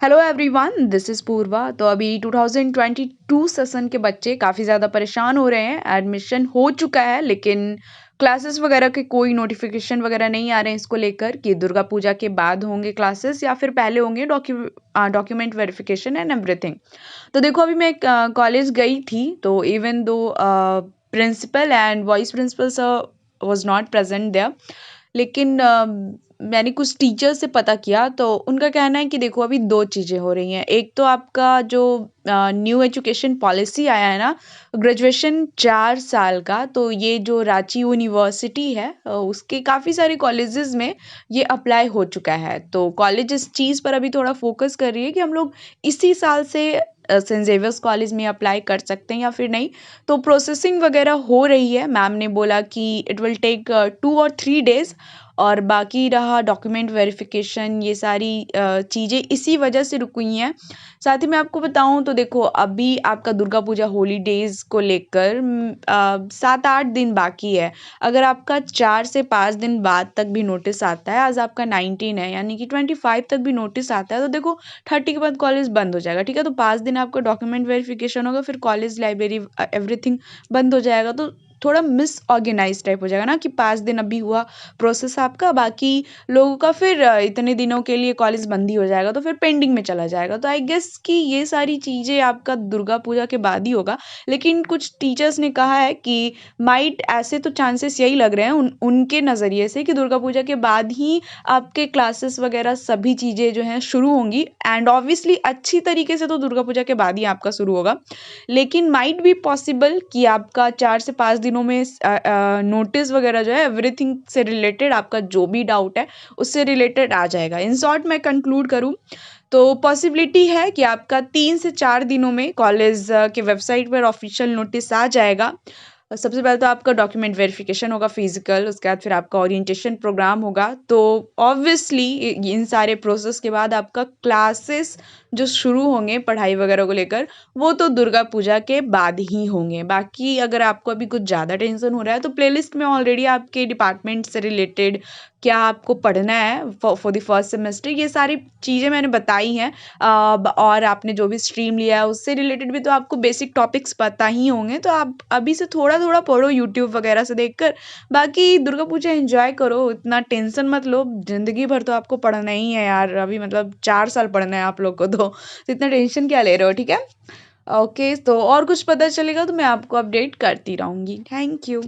Hello everyone, this is पूर्वा। तो अभी 2022 session के बच्चे काफ़ी ज़्यादा परेशान हो रहे हैं। एडमिशन हो चुका है लेकिन क्लासेस वगैरह के कोई नोटिफिकेशन वगैरह नहीं आ रहे हैं इसको लेकर कि दुर्गा पूजा के बाद होंगे क्लासेस या फिर पहले होंगे। Document verification and everything. तो देखो, अभी मैं कॉलेज गई थी तो even though principal and vice principal sir was not present there, लेकिन मैंने कुछ टीचर से पता किया तो उनका कहना है कि देखो, अभी 2 चीज़ें हो रही हैं। एक तो आपका जो न्यू एजुकेशन पॉलिसी आया है ना, ग्रेजुएशन 4 साल का, तो ये जो रांची यूनिवर्सिटी है उसके काफ़ी सारे कॉलेजेस में ये अप्लाई हो चुका है। तो कॉलेज इस चीज़ पर अभी थोड़ा फोकस कर रही है कि हम लोग इसी साल से सेंट ज़ेवियर्स कॉलेज में अप्लाई कर सकते हैं या फिर नहीं। तो प्रोसेसिंग वगैरह हो रही है। मैम ने बोला कि इट विल टेक 2 और 3 डेज़, और बाकी रहा डॉक्यूमेंट वेरिफिकेशन, ये सारी चीज़ें इसी वजह से रुकी हुई हैं। साथ ही मैं आपको बताऊँ तो देखो, अभी आपका दुर्गा पूजा हॉलीडेज़ को लेकर 7-8 दिन बाकी है। अगर आपका 4 से 5 दिन बाद तक भी नोटिस आता है, आज आपका 19 है यानी कि 25 तक भी नोटिस आता है, तो देखो 30 के बाद कॉलेज बंद हो जाएगा, ठीक है? तो 5 दिन आपका डॉक्यूमेंट वेरिफिकेशन होगा, फिर कॉलेज, लाइब्रेरी एवरीथिंग बंद हो जाएगा। तो थोड़ा मिसऑर्गेनाइज टाइप हो जाएगा ना कि 5 दिन अभी हुआ प्रोसेस आपका, बाकी लोगों का फिर इतने दिनों के लिए कॉलेज बंद ही हो जाएगा, तो फिर पेंडिंग में चला जाएगा। तो आई गेस कि ये सारी चीज़ें आपका दुर्गा पूजा के बाद ही होगा। लेकिन कुछ टीचर्स ने कहा है कि माइट ऐसे तो चांसेस यही लग रहे हैं उनके नज़रिए से कि दुर्गा पूजा के बाद ही आपके क्लासेस वगैरह सभी चीज़ें जो हैं शुरू होंगी। एंड ऑब्वियसली अच्छी तरीके से तो दुर्गा पूजा के बाद ही आपका शुरू होगा, लेकिन माइट बी पॉसिबल कि आपका 4 से 5 दिनों में नोटिस वगैरह जो है एवरीथिंग से रिलेटेड, आपका जो भी डाउट है उससे रिलेटेड आ जाएगा। इन शॉर्ट मैं कंक्लूड करूँ तो पॉसिबिलिटी है कि आपका 3 से 4 दिनों में कॉलेज के वेबसाइट पर ऑफिशियल नोटिस आ जाएगा। सबसे पहले तो आपका डॉक्यूमेंट वेरिफिकेशन होगा फिजिकल, उसके बाद फिर आपका ओरिएंटेशन प्रोग्राम होगा। तो ऑब्वियसली इन सारे प्रोसेस के बाद आपका क्लासेस जो शुरू होंगे पढ़ाई वगैरह को लेकर, वो तो दुर्गा पूजा के बाद ही होंगे। बाकी अगर आपको अभी कुछ ज़्यादा टेंशन हो रहा है तो प्लेलिस्ट में ऑलरेडी आपके डिपार्टमेंट से रिलेटेड क्या आपको पढ़ना है फॉर द फर्स्ट सेमेस्टर, ये सारी चीज़ें मैंने बताई हैं। और आपने जो भी स्ट्रीम लिया है उससे रिलेटेड भी तो आपको बेसिक टॉपिक्स पता ही होंगे, तो आप अभी से थोड़ा थोड़ा पढ़ो यूट्यूब वगैरह से देखकर। बाकी दुर्गा पूजा एंजॉय करो, इतना टेंशन मत लो, ज़िंदगी भर तो आपको पढ़ना ही है यार। अभी मतलब 4 साल पढ़ना है आप लोग को, तो इतना टेंशन क्या ले रहे हो, ठीक है? ओके, तो और कुछ पता चलेगा तो मैं आपको अपडेट करती रहूँगी। Thank you.